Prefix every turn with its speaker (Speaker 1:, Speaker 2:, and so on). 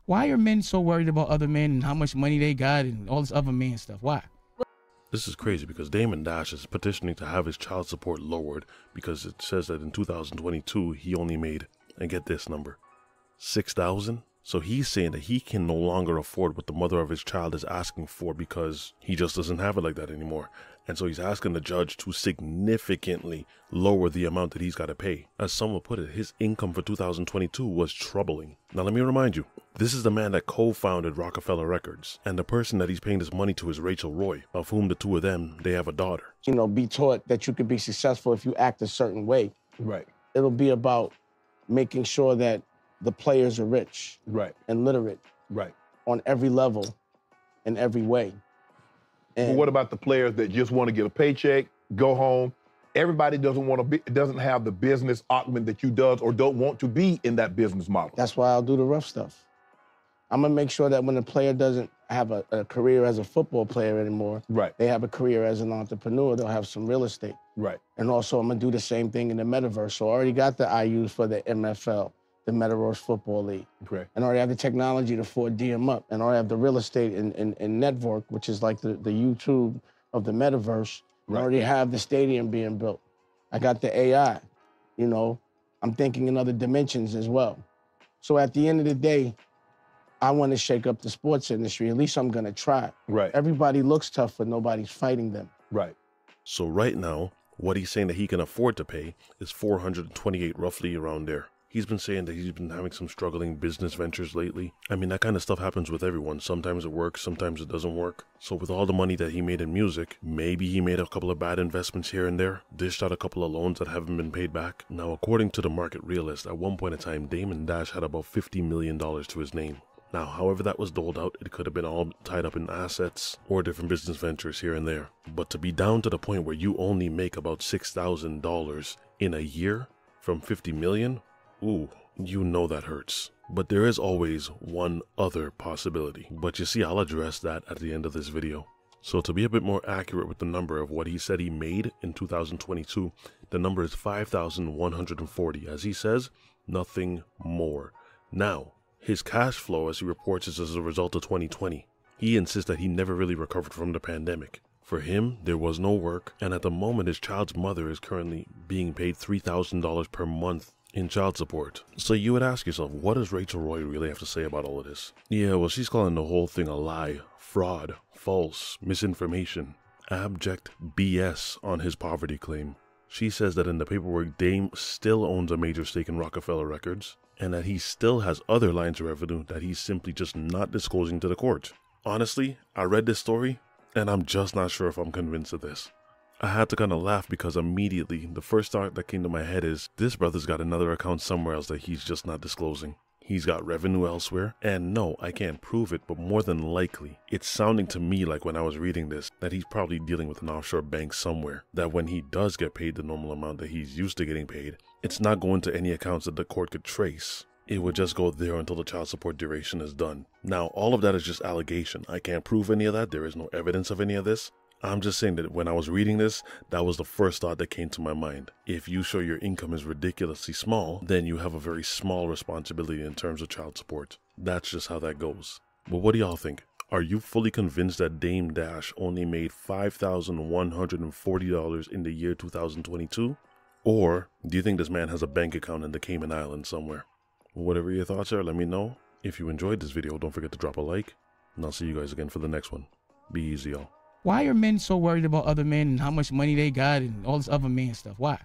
Speaker 1: Why are men so worried about other men and how much money they got and all this other man stuff? Why?
Speaker 2: This is crazy because damedash is petitioning to have his child support lowered because it says that in 2022 he only made, and get this number, $6,000. So he's saying that he can no longer afford what the mother of his child is asking for because he just doesn't have it like that anymore. And so he's asking the judge to significantly lower the amount that he's got to pay. As someone put it, his income for 2022 was troubling. Now let me remind you, this is the man that co-founded Rockefeller Records. And the person that he's paying this money to is Rachel Roy, of whom the two of them, they have a daughter.
Speaker 3: You know, be taught that you could be successful if you act a certain way.
Speaker 4: Right.
Speaker 3: It'll be about making sure that the players are rich.
Speaker 4: Right.
Speaker 3: And literate.
Speaker 4: Right.
Speaker 3: On every level, in every way.
Speaker 4: And what about the players that just want to get a paycheck, go home? Everybody doesn't have the business acumen that you does or don't want to be in that business model.
Speaker 3: That's why I'll do the rough stuff. I'm gonna make sure that when a player doesn't have a career as a football player anymore,
Speaker 4: right,
Speaker 3: they have a career as an entrepreneur, they'll have some real estate.
Speaker 4: Right.
Speaker 3: And also I'm gonna do the same thing in the metaverse. So I already got the IUs for the MFL, the Metaverse Football League.
Speaker 4: Okay.
Speaker 3: And I already have the technology to 4D them up. And I already have the real estate in network, which is like the YouTube of the metaverse. Right. I already have the stadium being built. I got the AI, you know. I'm thinking in other dimensions as well. So at the end of the day, I want to shake up the sports industry. At least I'm gonna try.
Speaker 4: Right.
Speaker 3: Everybody looks tough, but nobody's fighting them.
Speaker 4: Right.
Speaker 2: So right now, what he's saying that he can afford to pay is $428, roughly around there. He's been saying that he's been having some struggling business ventures lately. I mean, that kind of stuff happens with everyone. Sometimes it works, sometimes it doesn't work. So with all the money that he made in music, maybe he made a couple of bad investments here and there, dished out a couple of loans that haven't been paid back. Now, according to the market realist, at one point in time, damedash had about $50 million to his name. Now, however that was doled out, it could have been all tied up in assets or different business ventures here and there. But to be down to the point where you only make about $6,000 in a year from $50 million, ooh, you know that hurts. But there is always one other possibility. But you see, I'll address that at the end of this video. So to be a bit more accurate with the number of what he said he made in 2022, the number is 5,140. As he says, nothing more. Now, his cash flow, as he reports, is as a result of 2020. He insists that he never really recovered from the pandemic. For him, there was no work, and at the moment his child's mother is currently being paid $3,000 per month in child support. So you would ask yourself, what does Rachel Roy really have to say about all of this? Yeah, well, she's calling the whole thing a lie, fraud, false, misinformation, abject BS on his poverty claim. She says that in the paperwork, Dame still owns a major stake in Rockefeller Records, and that he still has other lines of revenue that he's simply just not disclosing to the court. Honestly, I read this story, and I'm just not sure if I'm convinced of this. I had to kind of laugh because immediately the first thought that came to my head is this brother's got another account somewhere else that he's just not disclosing. He's got revenue elsewhere, and no, I can't prove it, but more than likely, it's sounding to me like when I was reading this, that he's probably dealing with an offshore bank somewhere, that when he does get paid the normal amount that he's used to getting paid, it's not going to any accounts that the court could trace. It would just go there until the child support duration is done. Now, all of that is just allegation. I can't prove any of that. There is no evidence of any of this. I'm just saying that when I was reading this, that was the first thought that came to my mind. If you show your income is ridiculously small, then you have a very small responsibility in terms of child support. That's just how that goes. But what do y'all think? Are you fully convinced that damedash only made $5,140 in the year 2022? Or do you think this man has a bank account in the Cayman Islands somewhere? Whatever your thoughts are, let me know. If you enjoyed this video, don't forget to drop a like, and I'll see you guys again for the next one. Be easy, y'all.
Speaker 1: Why are men so worried about other men and how much money they got and all this other man stuff? Why?